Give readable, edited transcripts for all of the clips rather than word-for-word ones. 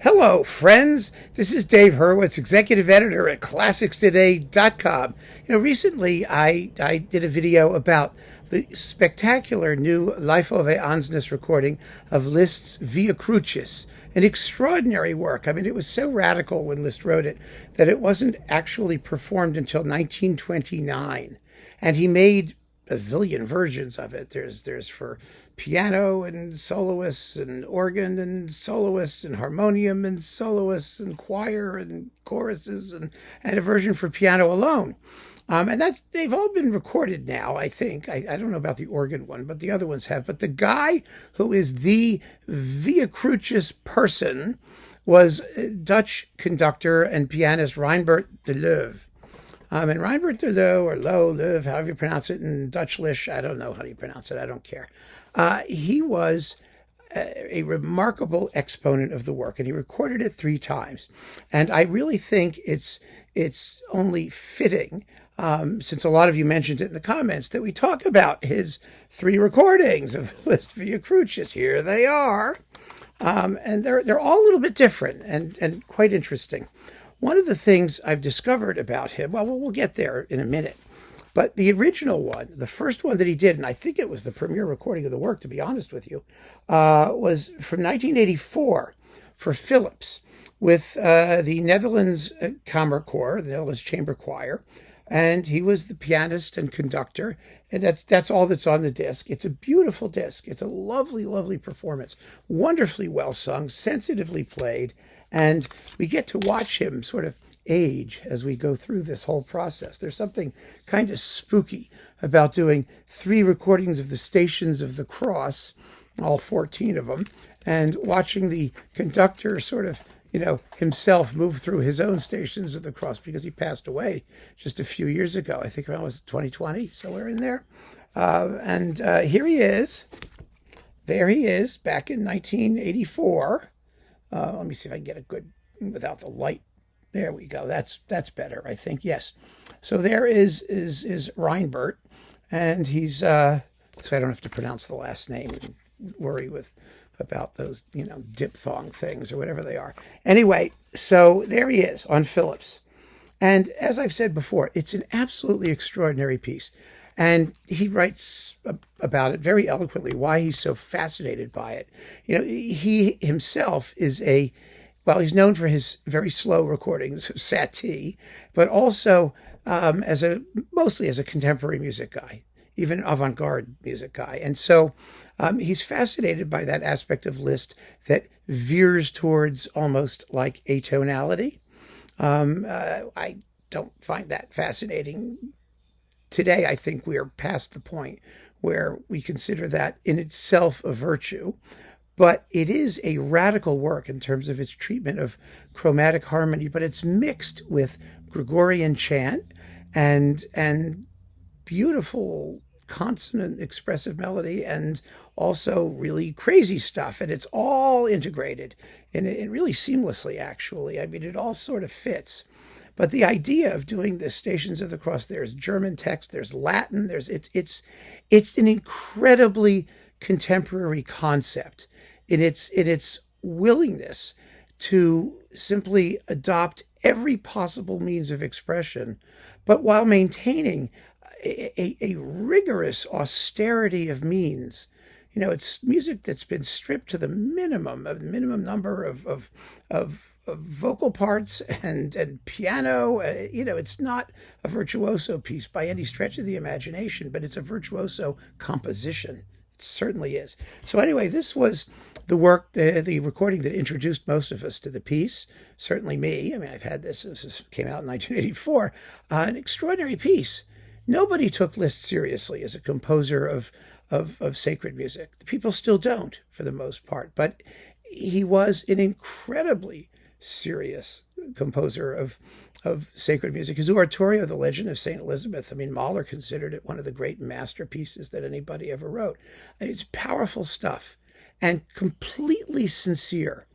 Hello, friends. This is Dave Hurwitz, executive editor at ClassicsToday.com. Recently I did a video about the spectacular new Life Ove Ansnes recording of Liszt's Via Crucis, an extraordinary work. I mean, it was so radical when Liszt wrote it that it wasn't actually performed until 1929, and he made a zillion versions of it. There's for piano and soloists and organ and soloists and harmonium and soloists and choir and choruses and a version for piano alone. And they've all been recorded now, I think. I don't know about the organ one, but the other ones have. But the guy who is the Via Crucis person was Dutch conductor and pianist Reinbert de Leeuw. And Reinbert de Leeuw, or Leeuw, however you pronounce it in Dutchlish, I don't know how you pronounce it, I don't care. He was a remarkable exponent of the work, and he recorded it 3 times. And I really think it's only fitting, since a lot of you mentioned it in the comments, that we talk about his 3 recordings of Liszt Via Crucis. Here they are. And they're all a little bit different and quite interesting. One of the things I've discovered about him, well, we'll get there in a minute, but the original one, the first one that he did, and I think it was the premiere recording of the work, to be honest with you, was from 1984 for Philips with the Netherlands Kammerchor, the Netherlands Chamber Choir, and he was the pianist and conductor, and that's all that's on the disc. It's a beautiful disc. It's a lovely, lovely performance, wonderfully well sung, sensitively played, and we get to watch him sort of age as we go through this whole process. There's something kind of spooky about doing 3 recordings of the Stations of the Cross, all 14 of them, and watching the conductor sort of, himself move through his own Stations of the Cross, because he passed away just a few years ago. I think around, was it 2020, somewhere in there. And here he is. There he is, back in 1984. Let me see if I can get a good, without the light. There we go. That's better, I think. Yes. So there is Reinbert, and he's so I don't have to pronounce the last name and worry about those diphthong things or whatever they are. Anyway, so there he is on Philips, and as I've said before, it's an absolutely extraordinary piece, and he writes about it very eloquently. Why he's so fascinated by it. He himself is he's known for his very slow recordings of Satie, but also mostly as a contemporary music guy, even avant-garde music guy. And so he's fascinated by that aspect of Liszt that veers towards almost like atonality. I don't find that fascinating. Today, I think we are past the point where we consider that in itself a virtue. But it is a radical work in terms of its treatment of chromatic harmony, but it's mixed with Gregorian chant and beautiful consonant expressive melody, and also really crazy stuff. And it's all integrated, and it really seamlessly, actually. I mean, it all sort of fits. But the idea of doing the Stations of the Cross, there's German text, there's Latin, it's an incredibly contemporary concept in its willingness to simply adopt every possible means of expression, but while maintaining a rigorous austerity of means. It's music that's been stripped to the minimum number of vocal parts and piano. It's not a virtuoso piece by any stretch of the imagination, but it's a virtuoso composition. It certainly is. So anyway, this was the work, the recording that introduced most of us to the piece. Certainly me. I mean, I've had this. This came out in 1984. An extraordinary piece. Nobody took Liszt seriously as a composer of sacred music. The people still don't, for the most part. But he was an incredibly serious composer of sacred music. His oratorio, The Legend of St. Elizabeth, I mean, Mahler considered it one of the great masterpieces that anybody ever wrote. And it's powerful stuff and completely sincere.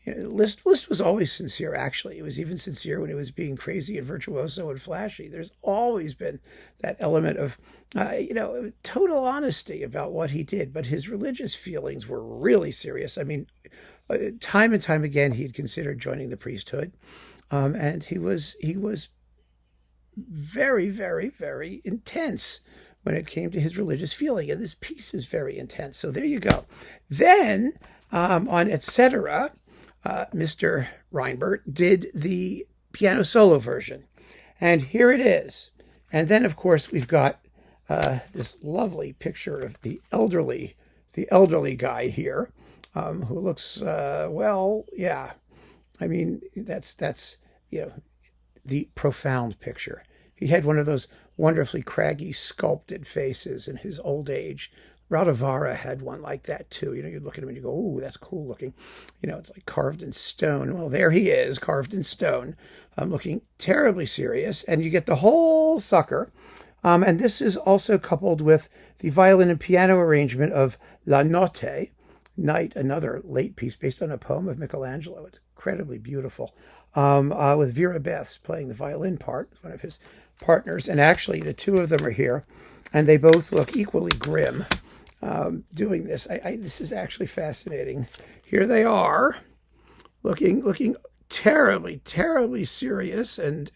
Liszt was always sincere, actually. He was even sincere when he was being crazy and virtuoso and flashy. There's always been that element of, total honesty about what he did. But his religious feelings were really serious. I mean, time and time again, he had considered joining the priesthood, and he was very, very, very intense when it came to his religious feeling. And this piece is very intense. So there you go. Then on Etc., Mr. Reinbert did the piano solo version. And here it is. And then, of course, we've got this lovely picture of the elderly guy here, who looks, well, yeah. I mean, that's the profound picture. He had one of those wonderfully craggy, sculpted faces in his old age. Radhavara had one like that too. You look at him and you go, "Ooh, that's cool looking." It's like carved in stone. Well, there he is, carved in stone, looking terribly serious. And you get the whole sucker. And this is also coupled with the violin and piano arrangement of La Notte, Night, another late piece based on a poem of Michelangelo. It's incredibly beautiful. With Vera Beth's playing the violin part, one of his partners. And actually, the two of them are here, and they both look equally grim doing this. This is actually fascinating. Here they are, looking terribly, terribly serious, and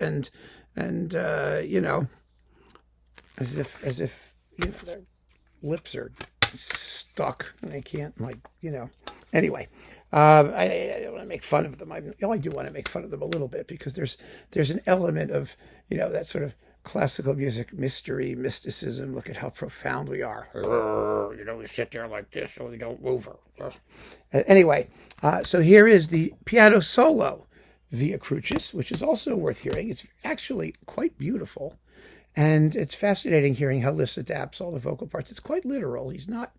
as if their lips are stuck and they can't, Anyway, I don't want to make fun of them. I do want to make fun of them a little bit, because there's an element of that sort of classical music mystery, mysticism. Look at how profound we are. We sit there like this so we don't move her. Anyway, so here is the piano solo Via Crucis, which is also worth hearing. It's actually quite beautiful. And it's fascinating hearing how Liszt adapts all the vocal parts. It's quite literal. He's not,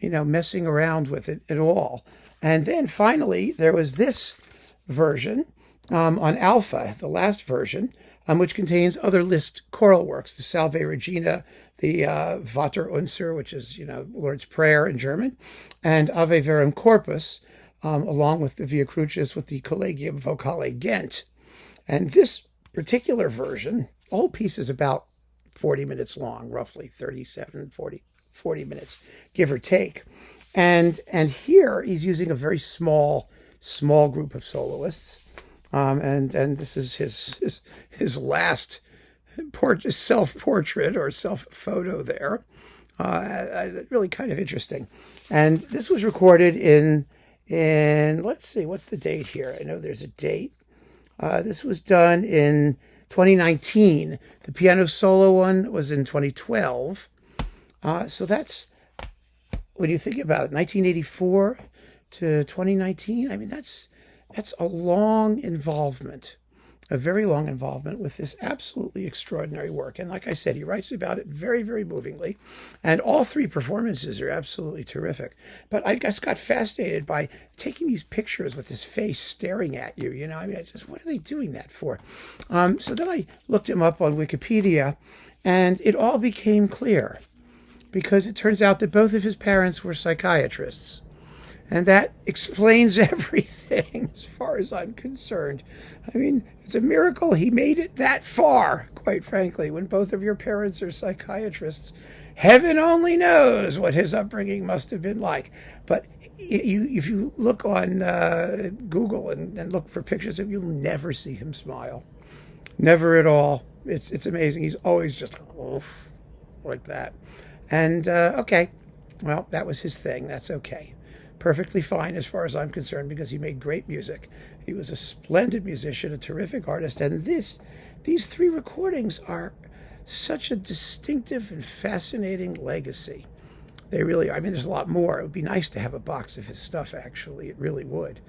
messing around with it at all. And then finally, there was this version on Alpha, the last version, which contains other Liszt choral works, the Salve Regina, the Vater Unser, which is, Lord's Prayer in German, and Ave Verum Corpus, along with the Via Crucis with the Collegium Vocale Gent. And this particular version, the whole piece is about 40 minutes long, roughly 37, 40 minutes, give or take. And here he's using a very small group of soloists. And this is his last self-portrait or self-photo there. Really kind of interesting. And this was recorded in let's see, what's the date here? I know there's a date. This was done in 2019. The piano solo one was in 2012. So that's, when you think about it, 1984 to 2019. I mean, that's a long involvement, a very long involvement with this absolutely extraordinary work. And like I said, he writes about it very, very movingly. And all three performances are absolutely terrific. But I just got fascinated by taking these pictures with his face staring at you. What are they doing that for? So then I looked him up on Wikipedia, and it all became clear, because it turns out that both of his parents were psychiatrists. And that explains everything as far as I'm concerned. I mean, it's a miracle he made it that far, quite frankly, when both of your parents are psychiatrists. Heaven only knows what his upbringing must have been like. But if you look on Google and look for pictures of him, you'll never see him smile. Never at all. It's amazing. He's always just like that. And, okay, well, that was his thing. That's okay. Perfectly fine as far as I'm concerned, because he made great music. He was a splendid musician, a terrific artist. And these three recordings are such a distinctive and fascinating legacy. They really are. I mean, there's a lot more. It would be nice to have a box of his stuff, actually. It really would.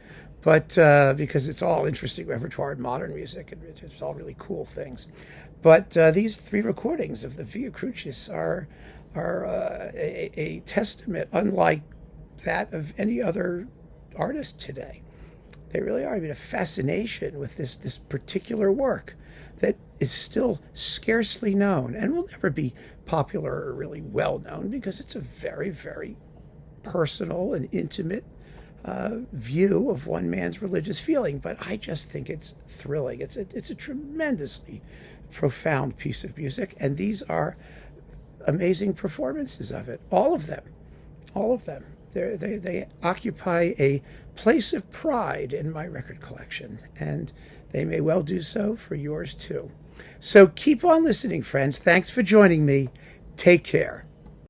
But because it's all interesting repertoire and modern music, and it's all really cool things. But these three recordings of the Via Crucis are a testament unlike that of any other artist today. They really are. I mean, a fascination with this particular work that is still scarcely known and will never be popular or really well known, because it's a very, very personal and intimate view of one man's religious feeling. But I just think it's thrilling. It's a tremendously profound piece of music, and these are amazing performances of it. All of them. They occupy a place of pride in my record collection, and they may well do so for yours too. So keep on listening, friends. Thanks for joining me. Take care.